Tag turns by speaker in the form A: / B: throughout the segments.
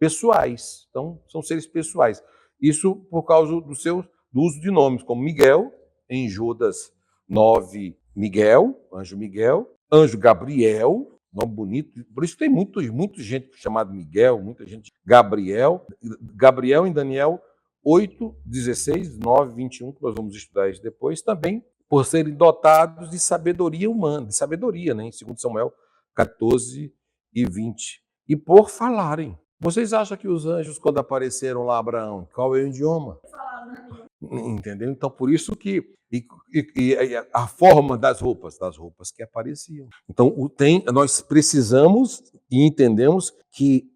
A: pessoais. Então, são seres pessoais. Isso por causa do uso de nomes, como Miguel, em Judas 9, Miguel, anjo Gabriel, nome bonito. Por isso tem muita gente chamada Miguel, muita gente Gabriel em Daniel 8, 16, 9, 21, que nós vamos estudar isso depois, também por serem dotados de sabedoria humana, de sabedoria, né? Em 2 Samuel 14 e 20. E por falarem. Vocês acham que os anjos, quando apareceram lá, Abraão, qual é o idioma? Entendeu? Então, por isso que a forma das roupas que apareciam. Então, nós precisamos e entendemos que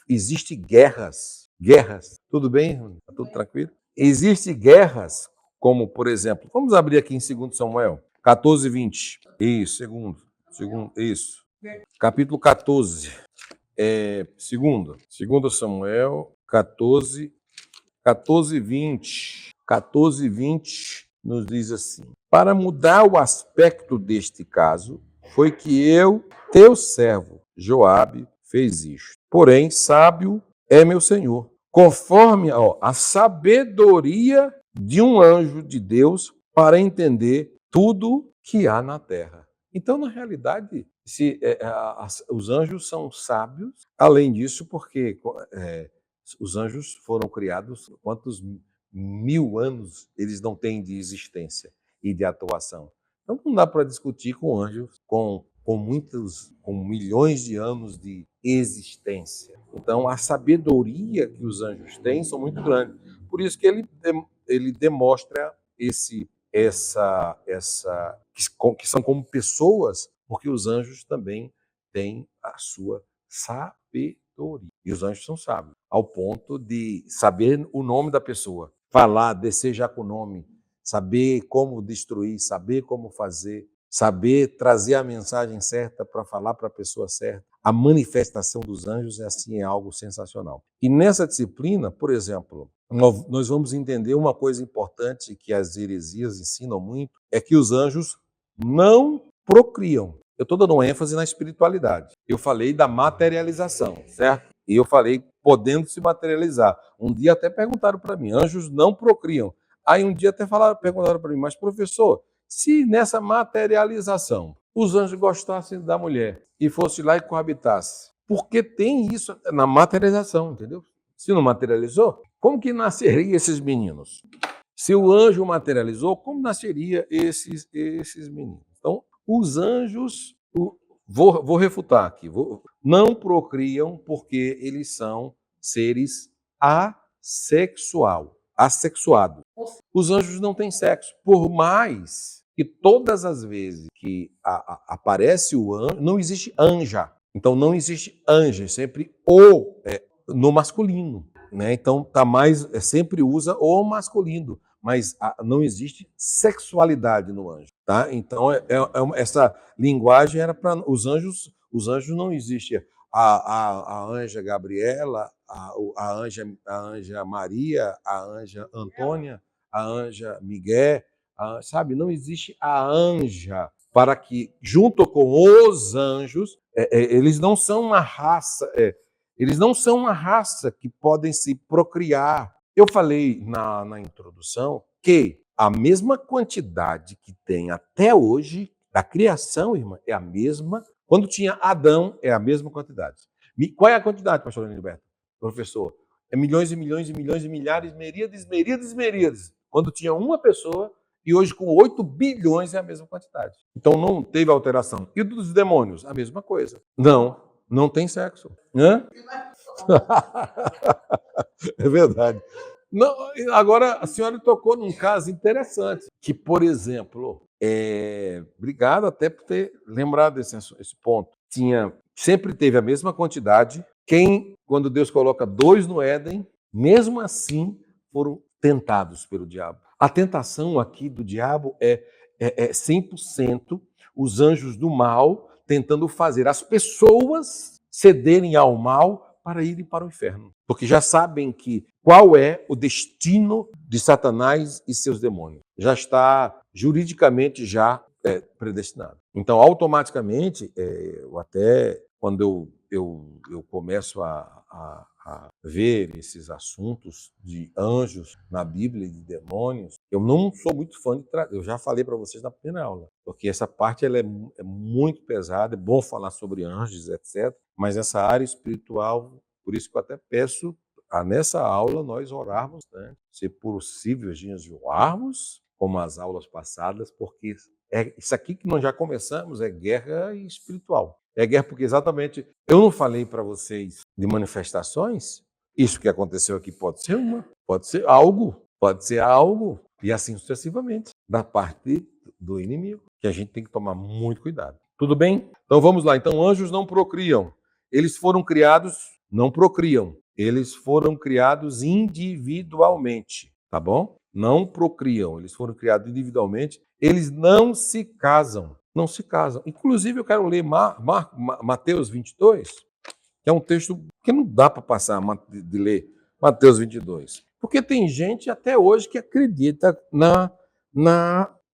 A: existe guerras. Tudo bem? Está tudo tranquilo? Existem guerras, como, por exemplo, vamos abrir aqui em 2 Samuel 14, 20. Isso, segundo, isso. Capítulo 14. Segundo Samuel 14, 20. 14, 20 nos diz assim: para mudar o aspecto deste caso, foi que teu servo, Joabe, fez isto. Porém, sábio é meu senhor, conforme a sabedoria de um anjo de Deus para entender tudo que há na terra. Então, na realidade, os anjos são sábios, além disso, porque os anjos foram criados, quantos 1000 anos eles não têm de existência e de atuação? Então não dá para discutir com anjos com milhões de anos de existência. Então a sabedoria que os anjos têm são muito grandes. Por isso que ele demonstra que são como pessoas, porque os anjos também têm a sua sabedoria. E os anjos são sábios, ao ponto de saber o nome da pessoa, falar, descer já com o nome, saber como destruir, saber como fazer, saber trazer a mensagem certa para falar para a pessoa certa. A manifestação dos anjos é algo sensacional. E nessa disciplina, por exemplo, nós vamos entender uma coisa importante que as heresias ensinam muito, é que os anjos não procriam. Eu estou dando ênfase na espiritualidade. Eu falei da materialização, certo? E eu falei podendo se materializar. Um dia até perguntaram para mim, anjos não procriam. Aí um dia até perguntaram para mim, mas professor, se nessa materialização os anjos gostassem da mulher e fosse lá e coabitasse, porque tem isso na materialização, entendeu? Se não materializou, como que nasceriam esses meninos? Se o anjo materializou, como nasceria esses meninos? Então, os anjos, vou refutar aqui, não procriam porque eles são seres assexuados. Os anjos não têm sexo. Por mais que todas as vezes que aparece o anjo, não existe anja. Então, não existe anja, sempre no masculino. Né? Então, sempre usa o masculino, mas não existe sexualidade no anjo. Tá? Então, essa linguagem era para os anjos. Os anjos não existem. A anja Gabriela, a anja Maria, a anja Antônia, a anja Miguel, sabe? Não existe a anja para que, junto com os anjos, eles não são uma raça. Eles não são uma raça que podem se procriar. Eu falei na introdução que a mesma quantidade que tem até hoje da criação, irmã, é a mesma. Quando tinha Adão, é a mesma quantidade. Qual é a quantidade, pastor Gilberto? Professor, é milhões e milhões e milhões e milhares, miríades. Quando tinha uma pessoa, e hoje com 8 bilhões é a mesma quantidade. Então não teve alteração. E dos demônios? A mesma coisa. Não tem sexo. Hã? É verdade. Não, agora, a senhora tocou num caso interessante, que, por exemplo, obrigado até por ter lembrado esse ponto. Sempre teve a mesma quantidade. Quando Deus coloca 2 no Éden, mesmo assim foram tentados pelo diabo. A tentação aqui do diabo é 100% os anjos do mal tentando fazer as pessoas cederem ao mal para irem para o inferno. Porque já sabem qual é o destino de Satanás e seus demônios. Já está juridicamente predestinado. Então, automaticamente, quando eu começo a a ver esses assuntos de anjos na Bíblia e de demônios, eu não sou muito fã de eu já falei para vocês na primeira aula, porque essa parte ela é muito pesada, é bom falar sobre anjos, etc., mas essa área espiritual, por isso que eu até peço nessa aula nós orarmos, né? Se possível, jejuarmos, como as aulas passadas, porque isso aqui que nós já começamos é guerra espiritual. É guerra porque exatamente eu não falei para vocês de manifestações. Isso que aconteceu aqui pode ser algo, e assim sucessivamente, da parte do inimigo, que a gente tem que tomar muito cuidado. Tudo bem? Então vamos lá. Então, anjos não procriam. Eles foram criados, não procriam. Eles foram criados individualmente, tá bom? Não procriam. Eles foram criados individualmente. Eles não se casam. Não se casam. Inclusive, eu quero ler Mateus 22, que é um texto que não dá para passar de ler Mateus 22. Porque tem gente até hoje que acredita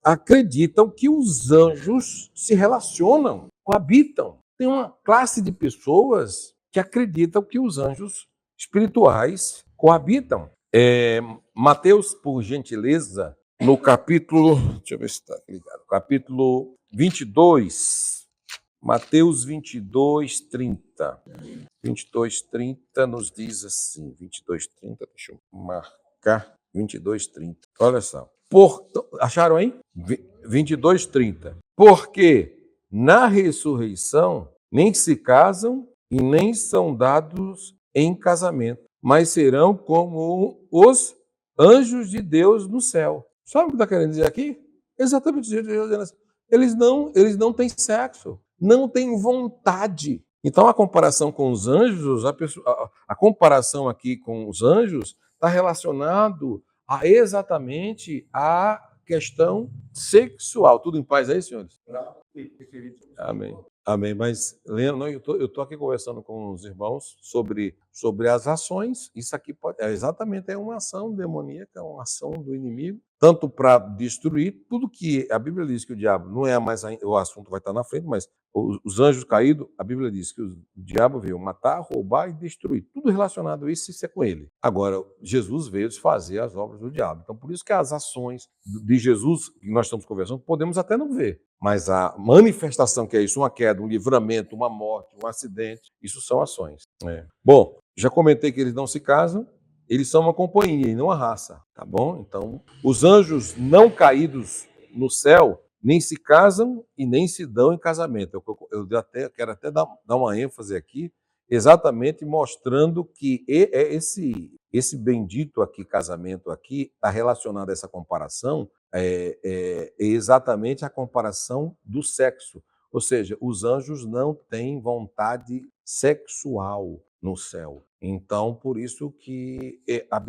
A: acreditam que os anjos se relacionam, coabitam. Tem uma classe de pessoas que acreditam que os anjos espirituais coabitam. Mateus, por gentileza, no capítulo, deixa eu ver se está ligado, capítulo 22, Mateus 22, 30. 22, 30 nos diz assim, 22, 30, deixa eu marcar, 22, 30. Olha só. Acharam aí? 22, 30. Porque na ressurreição nem se casam e nem são dados em casamento, mas serão como os anjos de Deus no céu. Sabe o que está querendo dizer aqui? Exatamente isso. Eles não têm sexo, não têm vontade. Então, a comparação com os anjos, a comparação aqui com os anjos está relacionado exatamente à questão sexual. Tudo em paz aí, senhores? Amém. Amém. Mas, Leandro, eu estou aqui conversando com os irmãos sobre as ações. Isso aqui exatamente é uma ação demoníaca, uma ação do inimigo, tanto para destruir tudo que a Bíblia diz que o diabo não é mais, o assunto vai estar na frente, mas os anjos caídos, a Bíblia diz que o diabo veio matar, roubar e destruir. Tudo relacionado a isso é com ele. Agora, Jesus veio desfazer as obras do diabo. Então, por isso que as ações de Jesus, que nós estamos conversando, podemos até não ver. Mas a manifestação que é isso, uma queda, um livramento, uma morte, um acidente, isso são ações. Bom, já comentei que eles não se casam, eles são uma companhia e não uma raça, tá bom? Então, os anjos não caídos no céu nem se casam e nem se dão em casamento. Eu quero até dar uma ênfase aqui, exatamente mostrando que esse bendito aqui, casamento aqui, está relacionado a essa comparação, é exatamente a comparação do sexo. Ou seja, os anjos não têm vontade sexual no céu. Então, por isso que a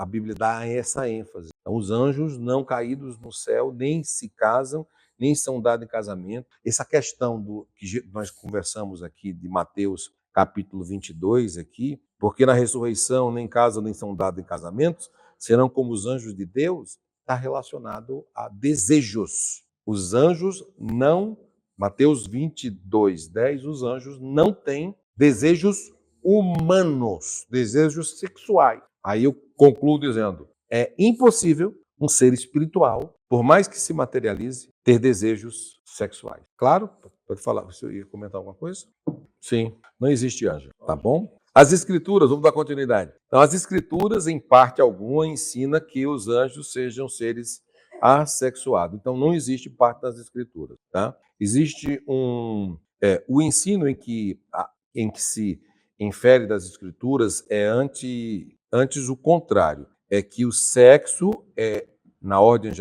A: Bíblia dá essa ênfase. Então, os anjos não caídos no céu nem se casam, nem são dados em casamento. Essa questão que nós conversamos aqui de Mateus capítulo 22 aqui, porque na ressurreição nem casam nem são dados em casamentos, serão como os anjos de Deus, está relacionado a desejos. Os anjos não, Mateus 22, 10, os anjos não têm desejos humanos, desejos sexuais. Aí eu concluo dizendo, é impossível um ser espiritual, por mais que se materialize, ter desejos sexuais. Claro? Pode falar, você ia comentar alguma coisa? Sim, não existe anjo, tá bom? As escrituras, vamos dar continuidade. Então, as escrituras, em parte alguma, ensina que os anjos sejam seres assexuados. Então, não existe parte das escrituras, tá? Existe o ensino em que se infere das escrituras é antes o contrário, é que o sexo é na ordem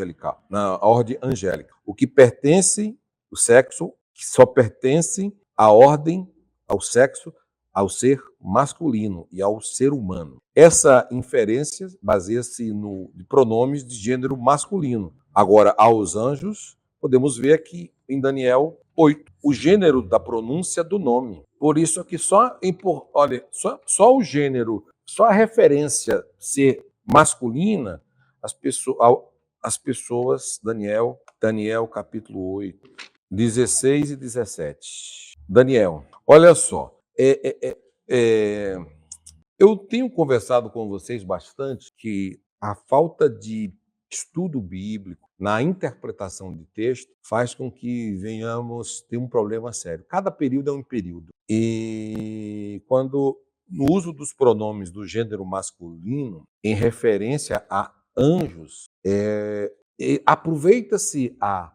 A: angélica. O que pertence, o sexo, que só pertence à ordem, ao sexo, ao ser masculino e ao ser humano. Essa inferência baseia-se de pronomes de gênero masculino. Agora, aos anjos, podemos ver aqui em Daniel 8, o gênero da pronúncia do nome. Por isso aqui só o gênero, só a referência ser masculina, as pessoas, Daniel capítulo 8, 16 e 17. Daniel, olha só, Eu tenho conversado com vocês bastante que a falta de estudo bíblico na interpretação de texto faz com que venhamos ter um problema sério. Cada período é um período. E quando no uso dos pronomes do gênero masculino em referência a anjos, aproveita-se a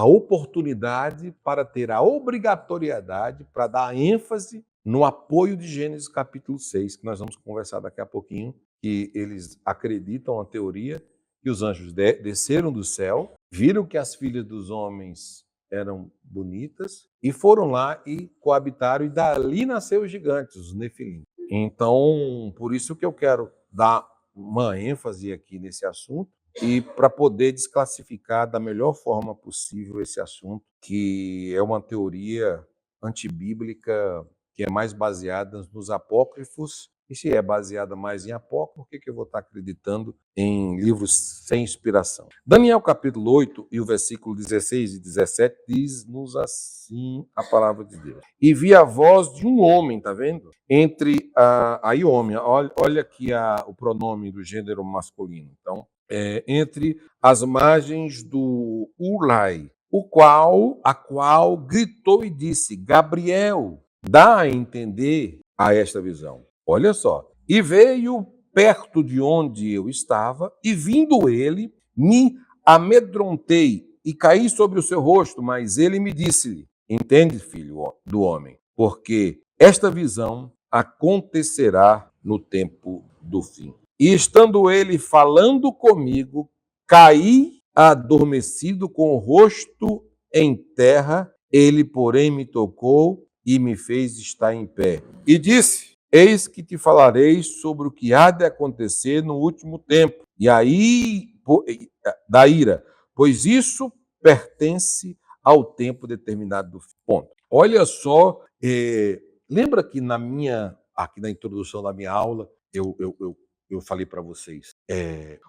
A: oportunidade para ter a obrigatoriedade para dar ênfase no apoio de Gênesis capítulo 6, que nós vamos conversar daqui a pouquinho, que eles acreditam a teoria que os anjos desceram do céu, viram que as filhas dos homens eram bonitas e foram lá e coabitaram, e dali nasceu os gigantes, os Nefilim. Então, por isso que eu quero dar uma ênfase aqui nesse assunto, e para poder desclassificar da melhor forma possível esse assunto, que é uma teoria antibíblica, que é mais baseada nos apócrifos. E se é baseada mais em apócrifo, por que eu vou estar acreditando em livros sem inspiração? Daniel capítulo 8 e o versículo 16 e 17 diz-nos assim a palavra de Deus. E vi a voz de um homem, tá vendo? Aí homem, olha aqui o pronome do gênero masculino. Então, entre as margens do Ulai, a qual gritou e disse: Gabriel, dá a entender a esta visão. Olha só. E veio perto de onde eu estava, e vindo ele, me amedrontei e caí sobre o seu rosto, mas ele me disse-lhe: entende, filho do homem, porque esta visão acontecerá no tempo do fim. E estando ele falando comigo, caí adormecido com o rosto em terra. Ele, porém, me tocou e me fez estar em pé. E disse: eis que te falarei sobre o que há de acontecer no último tempo, e aí da ira, pois isso pertence ao tempo determinado do fim. Ponto. Olha só, lembra que aqui na introdução da minha aula, eu falei para vocês,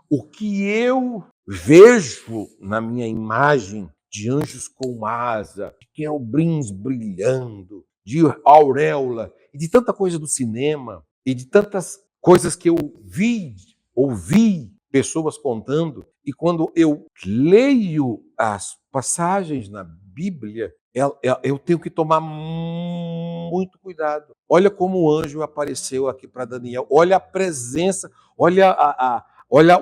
A: o que eu vejo na minha imagem de anjos com asa, de querubins brilhando, de auréola, e de tanta coisa do cinema, e de tantas coisas que eu ouvi pessoas contando, e quando eu leio as passagens na Bíblia, eu tenho que tomar muito cuidado. Olha como o anjo apareceu aqui para Daniel, olha a presença, olha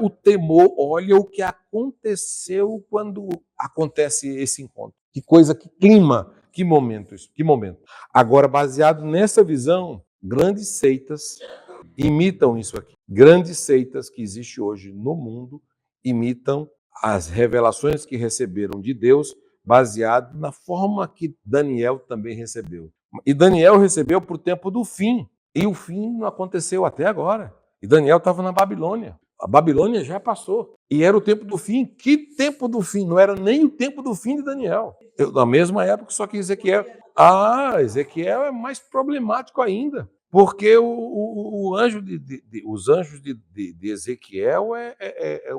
A: o temor, olha o que aconteceu quando acontece esse encontro. Que coisa, que clima, que momento isso, que momento. Agora, baseado nessa visão, grandes seitas imitam isso aqui. Grandes seitas que existem hoje no mundo imitam as revelações que receberam de Deus, baseado na forma que Daniel também recebeu. E Daniel recebeu para o tempo do fim, e o fim não aconteceu até agora. E Daniel estava na Babilônia. A Babilônia já passou. E era o tempo do fim. Que tempo do fim? Não era nem o tempo do fim de Daniel. Na mesma época, só que Ezequiel. Ezequiel é mais problemático ainda. Porque os anjos de Ezequiel é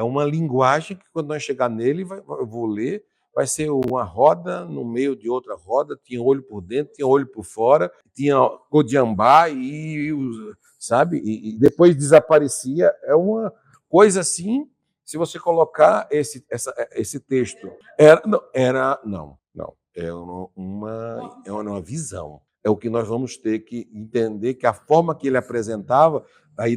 A: uma linguagem que, quando nós chegar nele, eu vou ler, vai ser uma roda no meio de outra roda, tinha olho por dentro, tinha olho por fora, tinha codiambá sabe? E depois desaparecia. É uma coisa assim, se você colocar esse texto. É uma visão. É o que nós vamos ter que entender, que a forma que ele apresentava, aí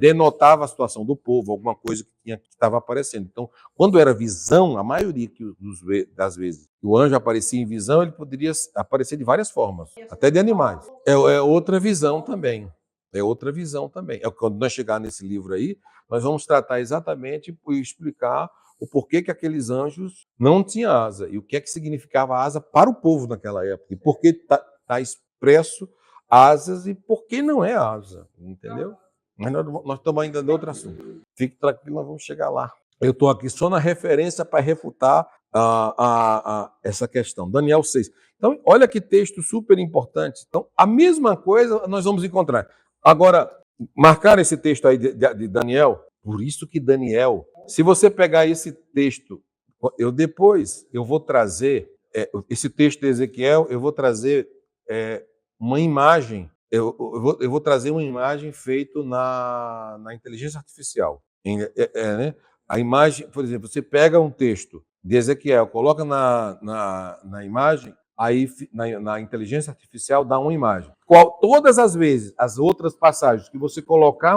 A: denotava a situação do povo, alguma coisa que estava aparecendo. Então, quando era visão, a maioria das vezes que o anjo aparecia em visão, ele poderia aparecer de várias formas, até de animais. É outra visão também. É outra visão também. Quando nós chegar nesse livro aí, nós vamos tratar exatamente e explicar o porquê que aqueles anjos não tinham asa e o que é que significava asa para o povo naquela época, e por que está expresso asas e por que não é asa, entendeu? Mas nós estamos ainda em outro assunto. Fique tranquilo, nós vamos chegar lá. Eu estou aqui só na referência para refutar essa questão. Daniel 6. Então, olha que texto super importante. Então, a mesma coisa nós vamos encontrar. Agora, marcar esse texto aí de Daniel, por isso que Daniel, se você pegar esse texto, eu vou trazer esse texto de Ezequiel, eu vou trazer uma imagem. Eu vou trazer uma imagem feita na inteligência artificial. Né? A imagem, por exemplo, você pega um texto de Ezequiel, coloca na imagem, aí na inteligência artificial dá uma imagem. Todas as vezes, as outras passagens que você colocar,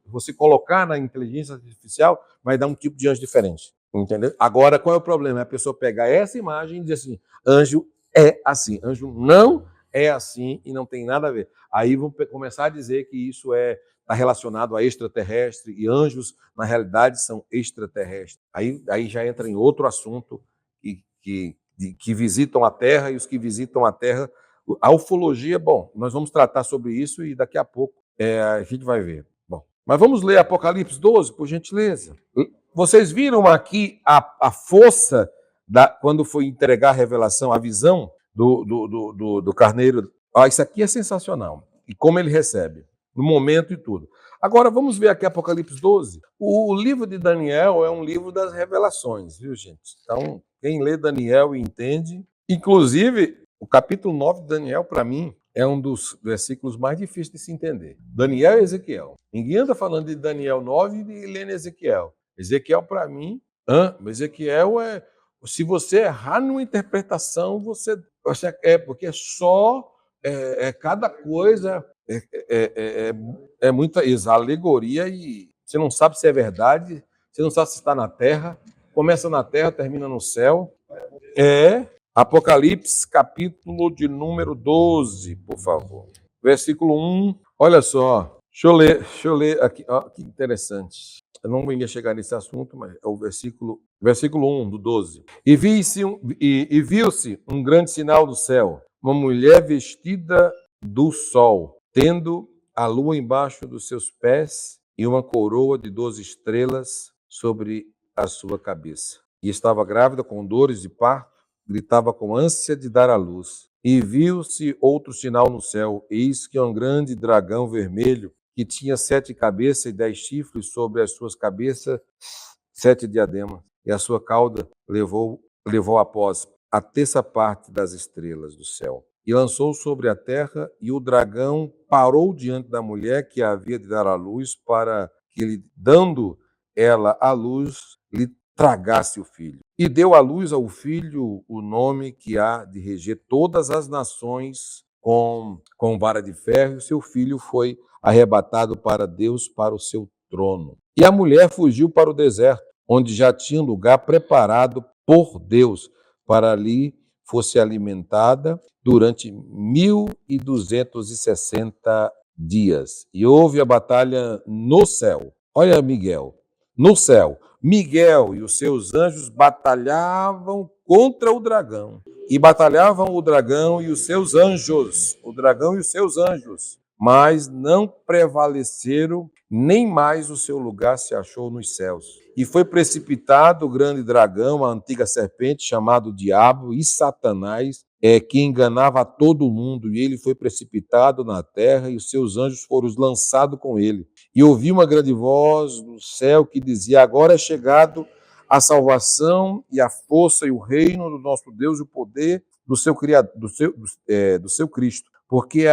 A: você colocar na inteligência artificial, vai dar um tipo de anjo diferente. Entendeu? Agora, qual é o problema? É a pessoa pegar essa imagem e dizer assim, anjo é assim, anjo não é assim e não tem nada a ver. Aí vão começar a dizer que isso está relacionado a extraterrestre e anjos, na realidade, são extraterrestres. Aí já entra em outro assunto que visitam a Terra e os que visitam a Terra. A ufologia, bom, nós vamos tratar sobre isso e daqui a pouco a gente vai ver. Bom, mas vamos ler Apocalipse 12, por gentileza. Vocês viram aqui a força quando foi entregar a revelação, a visão do carneiro. Isso aqui é sensacional. E como ele recebe, no momento e tudo. Agora, vamos ver aqui Apocalipse 12. O livro de Daniel é um livro das revelações, viu, gente? Então, quem lê Daniel e entende. Inclusive, o capítulo 9 de Daniel, para mim, é um dos versículos mais difíceis de se entender. Daniel e Ezequiel. Ninguém anda falando de Daniel 9 e lendo Ezequiel. Ezequiel, para mim, Ezequiel é... Se você errar numa interpretação, você porque é só... cada coisa é muita alegoria e você não sabe se é verdade, você não sabe se está na terra, começa na terra, termina no céu. Apocalipse, capítulo de número 12, por favor. Versículo 1, olha só, deixa eu ler aqui, que interessante. Eu não ia chegar nesse assunto, mas é o versículo 1 do 12. E viu-se um grande sinal do céu, uma mulher vestida do sol, tendo a lua embaixo dos seus pés e uma coroa de 12 estrelas sobre a sua cabeça. E estava grávida com dores de parto, gritava com ânsia de dar à luz. E viu-se outro sinal no céu, eis que um grande dragão vermelho, que tinha 7 cabeças e 10 chifres, sobre as suas cabeças 7 diademas, e a sua cauda levou após a terça parte das estrelas do céu. E lançou sobre a terra, e o dragão parou diante da mulher que havia de dar à luz, para que, dando ela à luz, lhe tragasse o filho. E deu à luz ao filho o nome que há de reger todas as nações com vara de ferro, e seu filho foi arrebatado para Deus, para o seu trono. E a mulher fugiu para o deserto, onde já tinha lugar preparado por Deus, para ali fosse alimentada durante 1260 dias. E houve a batalha no céu. Olha Miguel, no céu. Miguel e os seus anjos batalhavam contra o dragão. E batalhavam o dragão e os seus anjos. O dragão e os seus anjos. Mas não prevaleceram, nem mais o seu lugar se achou nos céus. E foi precipitado o grande dragão, a antiga serpente, chamado Diabo e Satanás, que enganava a todo mundo, e ele foi precipitado na terra, e os seus anjos foram lançados com ele. E ouvi uma grande voz no céu que dizia: agora é chegado a salvação e a força e o reino do nosso Deus e o poder do seu Criador, do seu Cristo, porque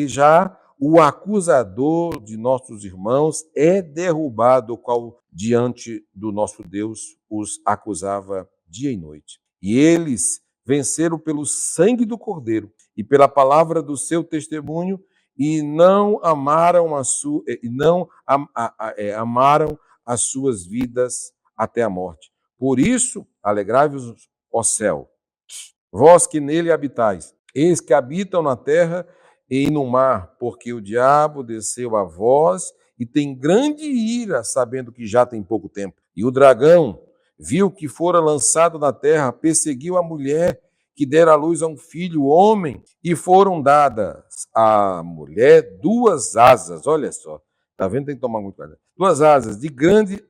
A: já o acusador de nossos irmãos é derrubado, o qual diante do nosso Deus os acusava dia e noite. E eles venceram pelo sangue do Cordeiro e pela palavra do seu testemunho, e não amaram amaram as suas vidas até a morte. Por isso, alegrai-vos, ó céu, vós que nele habitais, eis que habitam na terra e no mar, porque o diabo desceu a vós e tem grande ira, sabendo que já tem pouco tempo. E o dragão viu que fora lançado na terra, perseguiu a mulher que dera à luz a um filho homem, e foram dadas à mulher 2 asas. Olha só, tá vendo? Tem que tomar muito cuidado. 2 asas de grande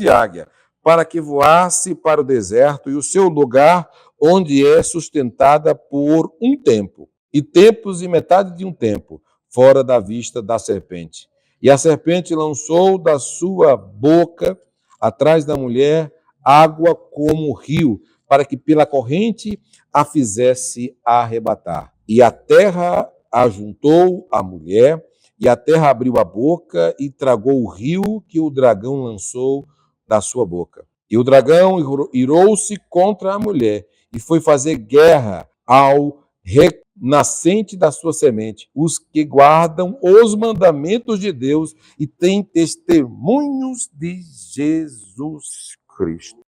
A: águia, para que voasse para o deserto e o seu lugar, onde é sustentada por um tempo, e tempos e metade de um tempo, fora da vista da serpente. E a serpente lançou da sua boca, atrás da mulher, água como rio, para que pela corrente a fizesse arrebatar. E a terra ajuntou a mulher, e a terra abriu a boca e tragou o rio que o dragão lançou da sua boca. E o dragão irou-se contra a mulher e foi fazer guerra ao renascente da sua semente, os que guardam os mandamentos de Deus e têm testemunhos de Jesus Cristo.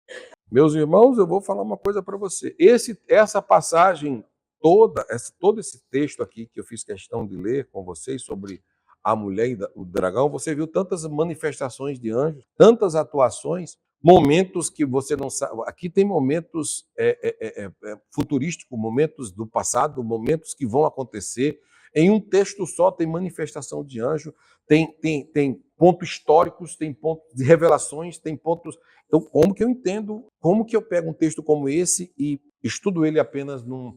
A: Meus irmãos, eu vou falar uma coisa para você. Essa passagem todo esse texto aqui que eu fiz questão de ler com vocês sobre a mulher e o dragão, você viu tantas manifestações de anjos, tantas atuações, momentos que você não sabe. Aqui tem momentos futurísticos, momentos do passado, momentos que vão acontecer. Em um texto só tem manifestação de anjo, tem pontos históricos, tem pontos de revelações, tem pontos. Então, como que eu entendo, como que eu pego um texto como esse e estudo ele apenas num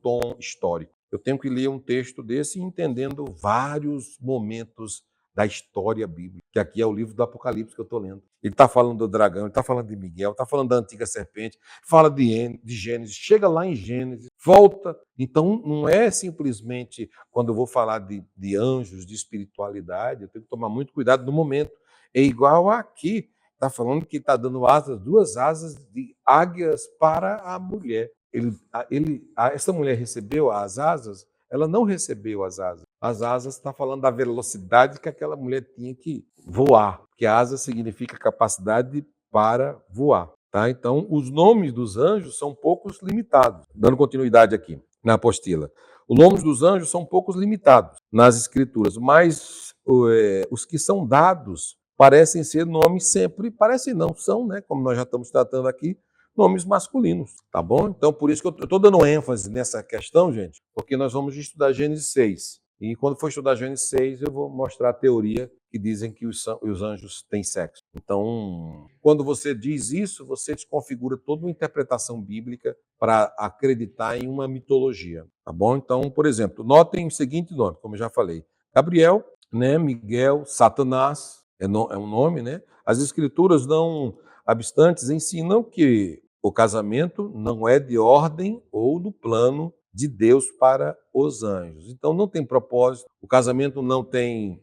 A: tom histórico? Eu tenho que ler um texto desse entendendo vários momentos da história bíblica, que aqui é o livro do Apocalipse que eu estou lendo. Ele está falando do dragão, ele está falando de Miguel, está falando da antiga serpente, fala de Gênesis, chega lá em Gênesis, volta. Então, não é simplesmente quando eu vou falar de anjos, de espiritualidade, eu tenho que tomar muito cuidado no momento. É igual aqui, está falando que está dando duas asas de águias para a mulher. Essa mulher recebeu as asas? Ela não recebeu as asas. As asas está falando da velocidade que aquela mulher tinha que voar, porque asa significa capacidade para voar. Tá? Então, os nomes dos anjos são poucos limitados. Dando continuidade aqui na apostila. Os nomes dos anjos são poucos limitados nas escrituras, mas os que são dados parecem ser nomes sempre, parecem não, são, né, como nós já estamos tratando aqui, nomes masculinos, tá bom? Então, por isso que eu estou dando ênfase nessa questão, gente, porque nós vamos estudar Gênesis 6. E quando for estudar Gênesis 6, eu vou mostrar a teoria que dizem que os anjos têm sexo. Então, quando você diz isso, você desconfigura toda uma interpretação bíblica para acreditar em uma mitologia, tá bom? Então, por exemplo, notem o seguinte nome, como eu já falei. Gabriel, né, Miguel, Satanás, é um nome, né? As escrituras não obstantes ensinam que o casamento não é de ordem ou do plano de Deus para os anjos. Então não tem propósito, o casamento não tem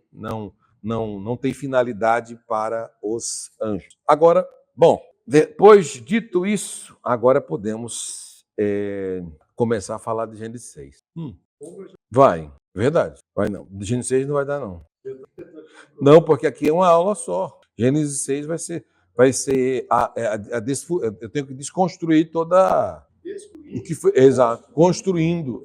A: finalidade para os anjos. Agora, bom, depois dito isso, agora podemos começar a falar de Gênesis 6. Vai, verdade. Vai não. De Gênesis 6 não vai dar não. Não, porque aqui é uma aula só. Gênesis 6 vai ser eu tenho que desconstruir toda o que foi, exato, construindo,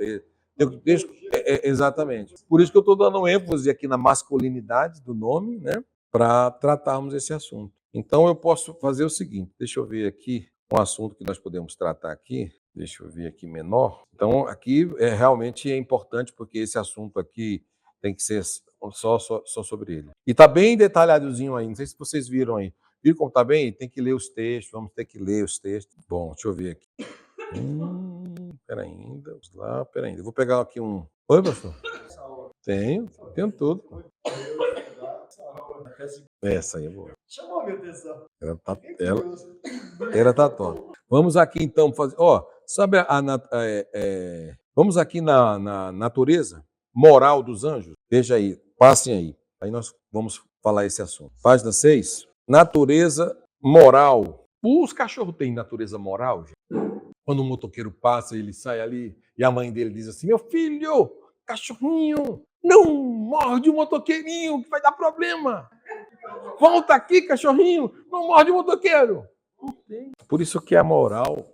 A: exatamente. Por isso que eu estou dando ênfase aqui na masculinidade do nome, né, para tratarmos esse assunto. Então eu posso fazer o seguinte, deixa eu ver aqui um assunto que nós podemos tratar aqui, deixa eu ver aqui menor. Então aqui realmente é importante porque esse assunto aqui tem que ser só sobre ele. E está bem detalhadozinho aí, não sei se vocês viram aí. Viram como está bem? Tem que ler os textos, vamos ter que ler os textos. Bom, deixa eu ver aqui. Peraí, ainda, vamos lá, peraí, ainda. Vou pegar aqui um... Oi, pastor? Tenho tudo. Essa aí é boa.
B: Chamou a minha atenção.
A: Ela tá top. Vamos aqui então fazer... sabe vamos aqui na natureza moral dos anjos? Veja aí, passem aí. Aí nós vamos falar esse assunto. Página 6. Natureza moral. Os cachorros têm natureza moral, gente? Quando um motoqueiro passa, ele sai ali e a mãe dele diz assim: meu filho, cachorrinho, não morde o motoqueirinho que vai dar problema. Volta aqui, cachorrinho, não morde o motoqueiro. Por isso que a moral,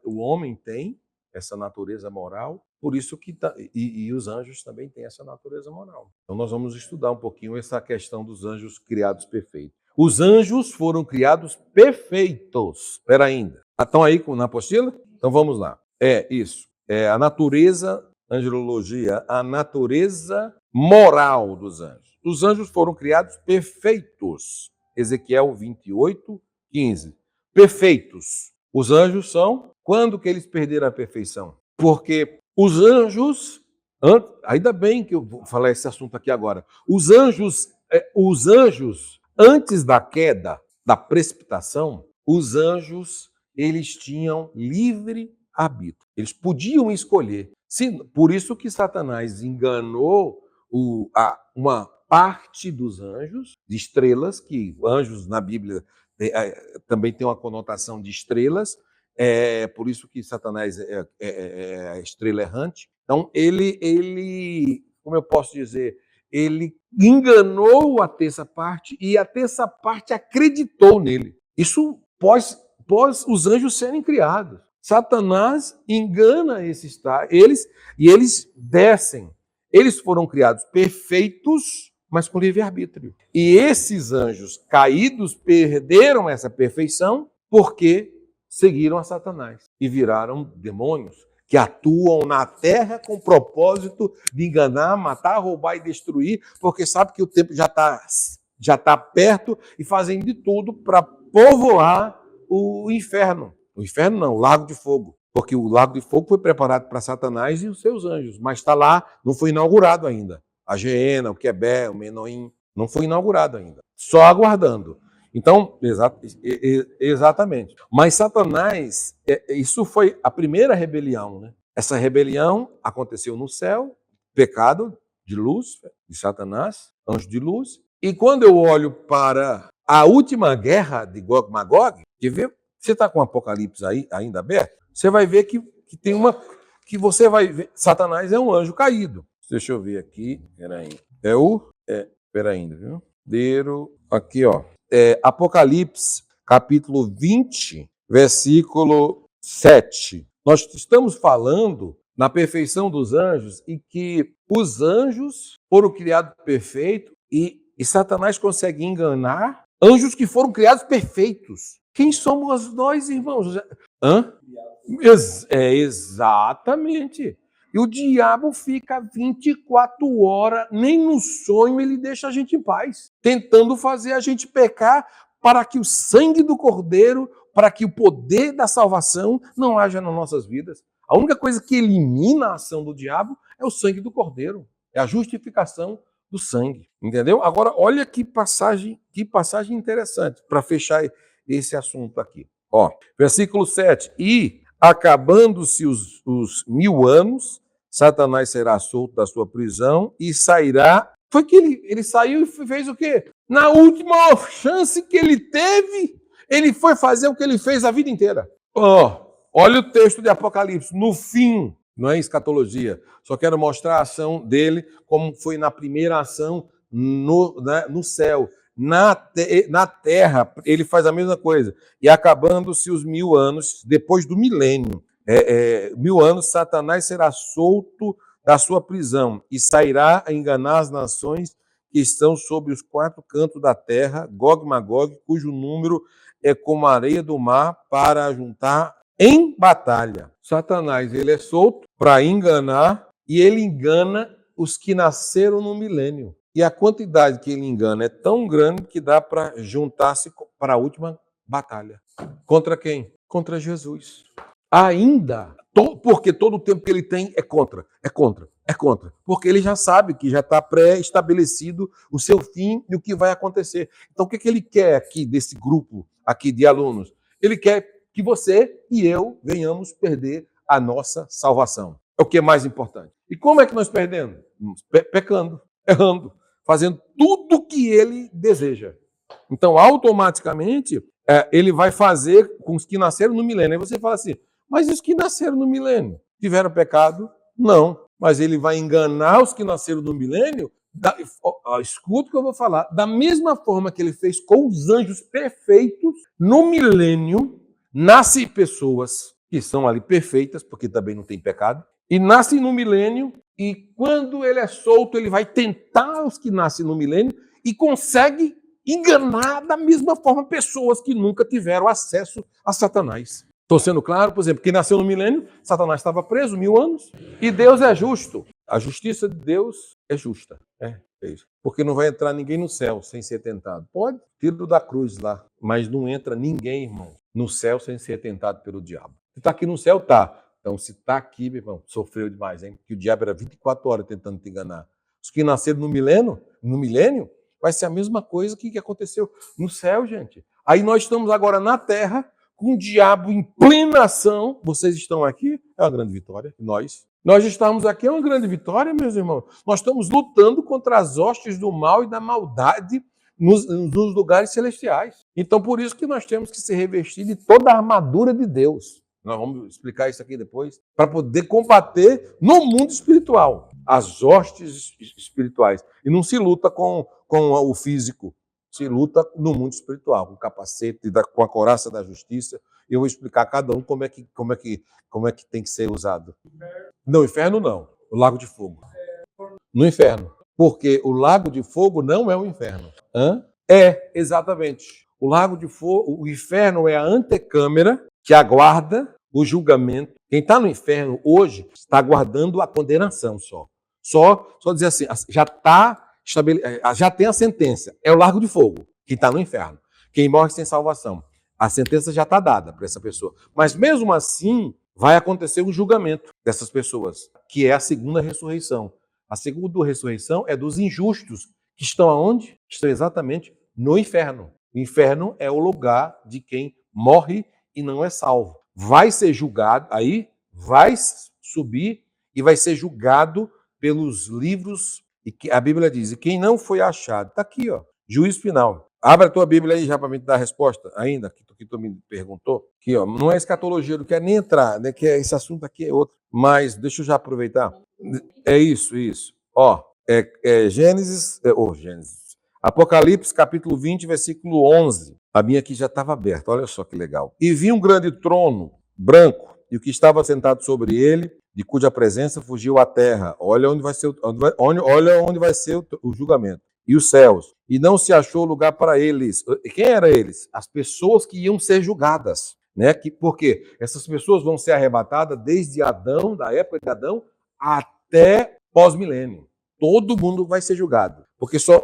A: o homem tem essa natureza moral, por isso que e os anjos também têm essa natureza moral. Então nós vamos estudar um pouquinho essa questão dos anjos criados perfeitos. Os anjos foram criados perfeitos. Espera ainda. Estão aí na apostila? Então vamos lá. Isso. A natureza, angelologia, a natureza moral dos anjos. Os anjos foram criados perfeitos. Ezequiel 28, 15. Perfeitos. Os anjos são... Quando que eles perderam a perfeição? Porque os anjos... Ainda bem que eu vou falar esse assunto aqui agora. Os anjos, antes da queda, da precipitação, os anjos, eles tinham livre livre-arbítrio. Eles podiam escolher. Por isso que Satanás enganou uma parte dos anjos, de estrelas, que anjos na Bíblia também tem uma conotação de estrelas, por isso que Satanás é a estrela errante. Então, ele, como eu posso dizer, ele enganou a terça parte e a terça parte acreditou nele. Isso pós os anjos serem criados. Satanás engana eles e eles descem. Eles foram criados perfeitos, mas com livre-arbítrio. E esses anjos caídos perderam essa perfeição porque seguiram a Satanás e viraram demônios que atuam na terra com o propósito de enganar, matar, roubar e destruir, porque sabe que o tempo já está perto e fazem de tudo para povoar o inferno. O inferno não, o lago de fogo. Porque o lago de fogo foi preparado para Satanás e os seus anjos, mas está lá, não foi inaugurado ainda. A Geena, o Quebé, o Menoim, não foi inaugurado ainda. Só aguardando. Então, exatamente. Mas Satanás, isso foi a primeira rebelião, né? Essa rebelião aconteceu no céu, pecado de Lúcifer, de Satanás, anjo de luz. E quando eu olho para a última guerra de Gog e Magog, você está com o Apocalipse aí ainda aberto? Você vai ver que tem uma... que você vai ver, Satanás é um anjo caído. Deixa eu ver aqui, peraí. Peraí ainda, viu? Aqui, ó. Apocalipse, capítulo 20, versículo 7. Nós estamos falando na perfeição dos anjos e que os anjos foram criados perfeitos e Satanás consegue enganar anjos que foram criados perfeitos. Quem somos nós, irmãos? Exatamente. E o diabo fica 24 horas, nem no sonho ele deixa a gente em paz, tentando fazer a gente pecar para que o sangue do Cordeiro, para que o poder da salvação não haja nas nossas vidas. A única coisa que elimina a ação do diabo é o sangue do Cordeiro, é a justificação do sangue, entendeu? Agora, olha que passagem interessante para fechar esse assunto aqui. Ó, versículo 7. E, acabando-se os 1000 anos, Satanás será solto da sua prisão e sairá. Foi que ele saiu e fez o quê? Na última chance que ele teve, ele foi fazer o que ele fez a vida inteira. Olha o texto de Apocalipse. No fim, não é escatologia, só quero mostrar a ação dele como foi na primeira ação no céu. Na terra, ele faz a mesma coisa. E acabando-se os 1000 anos, depois do milênio, 1000 anos, Satanás será solto da sua prisão e sairá a enganar as nações que estão sobre os 4 cantos da terra, Gog e Magog, cujo número é como a areia do mar, para juntar em batalha. Satanás, ele é solto para enganar e ele engana os que nasceram no milênio. E a quantidade que ele engana é tão grande que dá para juntar-se para a última batalha. Contra quem? Contra Jesus. Ainda, porque todo o tempo que ele tem é contra. Porque ele já sabe que já está pré-estabelecido o seu fim e o que vai acontecer. Então, o que ele quer aqui desse grupo aqui de alunos? Ele quer que você e eu venhamos perder a nossa salvação. É o que é mais importante. E como é que nós perdemos? Pecando, errando, fazendo tudo o que ele deseja. Então, automaticamente, ele vai fazer com os que nasceram no milênio. Aí você fala assim, mas os que nasceram no milênio tiveram pecado? Não. Mas ele vai enganar os que nasceram no milênio. Escuta o que eu vou falar. Da mesma forma que ele fez com os anjos perfeitos, no milênio, nascem pessoas que são ali perfeitas, porque também não tem pecado, e nascem no milênio, e quando ele é solto, ele vai tentar os que nascem no milênio e consegue enganar da mesma forma pessoas que nunca tiveram acesso a Satanás. Estou sendo claro? Por exemplo, quem nasceu no milênio, Satanás estava preso 1000 anos, e Deus é justo. A justiça de Deus é justa. É isso. Porque não vai entrar ninguém no céu sem ser tentado. Pode, tiro da cruz lá, mas não entra ninguém, irmão, no céu sem ser tentado pelo diabo. Se está aqui no céu, tá. Então, se está aqui, meu irmão, sofreu demais, hein? Porque o diabo era 24 horas tentando te enganar. Os que nasceram no milênio, vai ser a mesma coisa que aconteceu no céu, gente. Aí nós estamos agora na terra com o diabo em plena ação, vocês estão aqui, é uma grande vitória. Nós estamos aqui, é uma grande vitória, meus irmãos. Nós estamos lutando contra as hostes do mal e da maldade nos lugares celestiais. Então, por isso que nós temos que se revestir de toda a armadura de Deus. Nós vamos explicar isso aqui depois, para poder combater no mundo espiritual, as hostes espirituais. E não se luta com o físico, se luta no mundo espiritual, com o capacete, com a couraça da justiça. Eu vou explicar a cada um como é que tem que ser usado. No inferno, não. O lago de fogo. No inferno. Porque o lago de fogo não é o inferno. É, exatamente. O lago de fogo, o inferno é a antecâmara que aguarda o julgamento. Quem está no inferno hoje está aguardando a condenação só. Só dizer assim, já tem a sentença. É o lago de fogo que está no inferno. Quem morre sem salvação. A sentença já está dada para essa pessoa. Mas mesmo assim, vai acontecer um julgamento dessas pessoas, que é a segunda ressurreição. A segunda ressurreição é dos injustos, que estão aonde? Estão exatamente no inferno. O inferno é o lugar de quem morre e não é salvo. Vai ser julgado, aí vai subir e vai ser julgado pelos livros, e que a Bíblia diz, e quem não foi achado, está aqui, ó, juízo final. Abra a tua Bíblia aí já para me dar a resposta, ainda, que tu me perguntou. Aqui, ó, não é escatologia, não quero nem entrar, né, que esse assunto aqui é outro. Mas deixa eu já aproveitar. É isso. Ó, Gênesis. Apocalipse, capítulo 20, versículo 11. A minha aqui já estava aberta, olha só que legal. E vi um grande trono branco, e o que estava sentado sobre ele, de cuja presença fugiu a terra. Olha onde vai ser o julgamento. E os céus. E não se achou lugar para eles. Quem eram eles? As pessoas que iam ser julgadas. Né? Porque essas pessoas vão ser arrebatadas desde Adão, da época de Adão, até pós-milênio. Todo mundo vai ser julgado. Porque só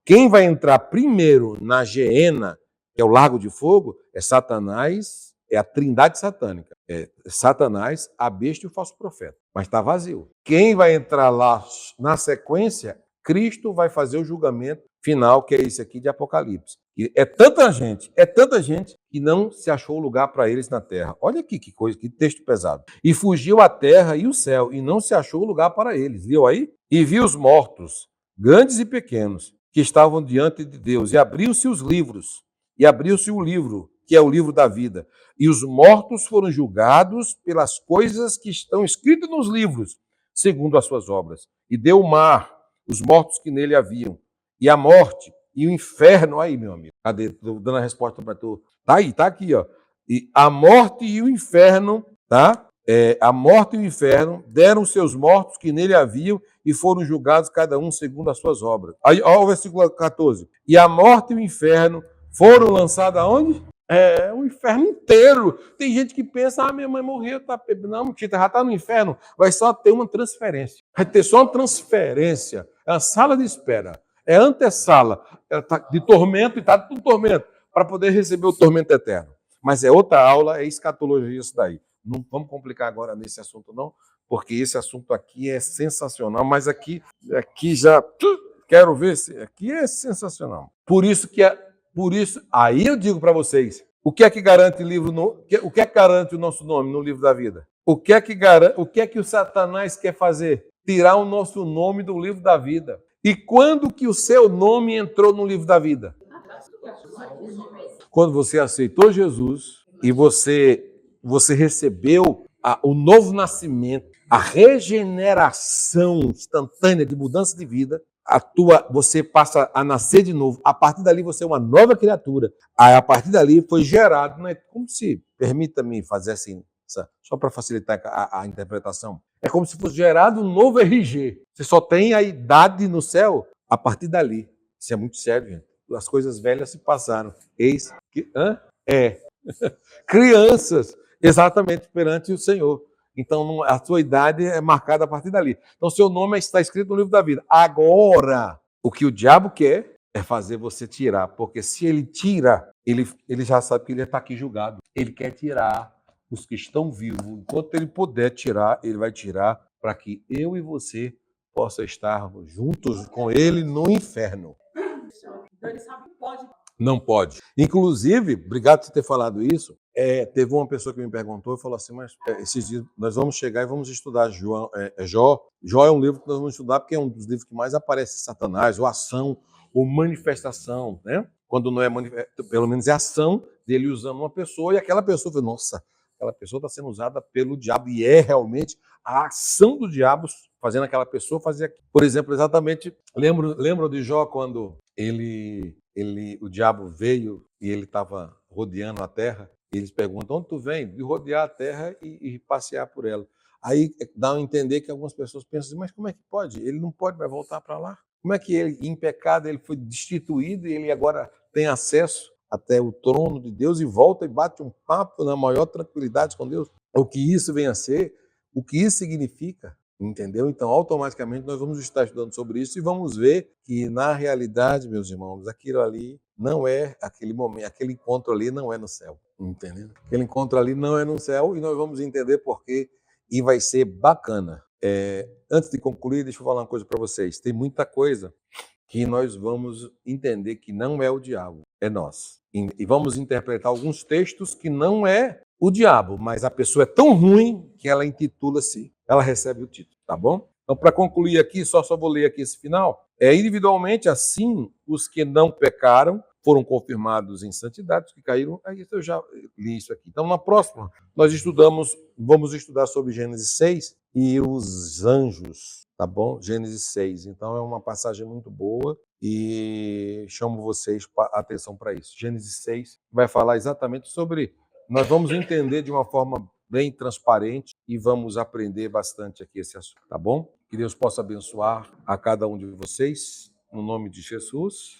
A: quem vai entrar primeiro na Geena, que é o lago de fogo, é Satanás, é a trindade satânica. É Satanás, a besta e o falso profeta. Mas está vazio. Quem vai entrar lá na sequência, Cristo vai fazer o julgamento final, que é esse aqui de Apocalipse. E é tanta gente que não se achou lugar para eles na terra. Olha aqui que coisa, que texto pesado. E fugiu a terra e o céu, e não se achou lugar para eles. Viu aí? E viu os mortos, grandes e pequenos, que estavam diante de Deus. E abriu-se os livros. E abriu-se o livro, que é o livro da vida. E os mortos foram julgados pelas coisas que estão escritas nos livros, segundo as suas obras. E deu o mar, os mortos que nele haviam, e a morte e o inferno. Aí, meu amigo, cadê? Estou dando a resposta para tu. Tá aí, tá aqui, ó. E a morte e o inferno, tá? A morte e o inferno deram seus mortos que nele haviam e foram julgados cada um segundo as suas obras. Aí, ó, o versículo 14. E a morte e o inferno foram lançados aonde? O inferno inteiro. Tem gente que pensa, minha mãe morreu, tá? Não, Tita, já está no inferno. Vai só ter uma transferência. Vai ter só uma transferência. É uma sala de espera. É antessala. Ela tá de tormento e está no tormento, para poder receber o tormento eterno. Mas é outra aula, é escatologia isso daí. Não vamos complicar agora nesse assunto, não, porque esse assunto aqui é sensacional, mas aqui já quero ver se aqui é sensacional. Por isso, aí eu digo para vocês, o que é que garante o que é que garante o nosso nome no livro da vida? O que é que o Satanás quer fazer? Tirar o nosso nome do livro da vida. E quando que o seu nome entrou no livro da vida? Quando você aceitou Jesus e você recebeu o novo nascimento, a regeneração instantânea de mudança de vida, você passa a nascer de novo. A partir dali você é uma nova criatura. Aí, a partir dali foi gerado, né? Como se, permita-me fazer assim, só para facilitar a interpretação, é como se fosse gerado um novo RG. Você só tem a idade no céu a partir dali. Isso é muito sério, gente. As coisas velhas se passaram. Eis que... Crianças, exatamente, perante o Senhor. Então, a sua idade é marcada a partir dali. Então, seu nome está escrito no livro da vida. Agora, o que o diabo quer é fazer você tirar. Porque se ele tira, ele já sabe que ele está aqui julgado. Ele quer tirar os que estão vivos. Enquanto ele puder tirar, ele vai tirar para que eu e você possa estar juntos com ele no inferno. Então, ele sabe que pode. Não pode. Inclusive, obrigado por ter falado isso, Teve uma pessoa que me perguntou e falou assim, mas esses dias nós vamos chegar e vamos estudar Jó. Jó é um livro que nós vamos estudar porque é um dos livros que mais aparece Satanás, ou ação, ou manifestação, né? Quando não é pelo menos é ação dele usando uma pessoa, e aquela pessoa fala, nossa, aquela pessoa está sendo usada pelo diabo, e é realmente a ação do diabo fazendo aquela pessoa fazer aquilo. Por exemplo, exatamente, lembro de Jó quando o diabo veio e ele estava rodeando a terra, e eles perguntam, onde tu vem? De rodear a terra e passear por ela. Aí dá a entender que algumas pessoas pensam assim, mas como é que pode? Ele não pode mais voltar para lá? Como é que ele, em pecado, ele foi destituído e ele agora tem acesso até o trono de Deus e volta e bate um papo na maior tranquilidade com Deus? O que isso vem a ser, o que isso significa, entendeu? Então, automaticamente, nós vamos estar estudando sobre isso e vamos ver que, na realidade, meus irmãos, aquilo ali não é aquele momento, aquele encontro ali não é no céu, entendeu? Aquele encontro ali não é no céu e nós vamos entender por quê e vai ser bacana. Antes de concluir, deixa eu falar uma coisa para vocês. Tem muita coisa que nós vamos entender que não é o diabo, é nós. E vamos interpretar alguns textos que não é o diabo, mas a pessoa é tão ruim que ela intitula-se, ela recebe o título, tá bom? Então, para concluir aqui, só vou ler aqui esse final. Individualmente, assim, os que não pecaram foram confirmados em santidade, os que caíram, aí eu já li isso aqui. Então, na próxima, vamos estudar sobre Gênesis 6 e os anjos, tá bom? Gênesis 6. Então, é uma passagem muito boa e chamo vocês a atenção para isso. Gênesis 6 vai falar exatamente sobre... Nós vamos entender de uma forma bem transparente e vamos aprender bastante aqui esse assunto, tá bom? Que Deus possa abençoar a cada um de vocês, no nome de Jesus.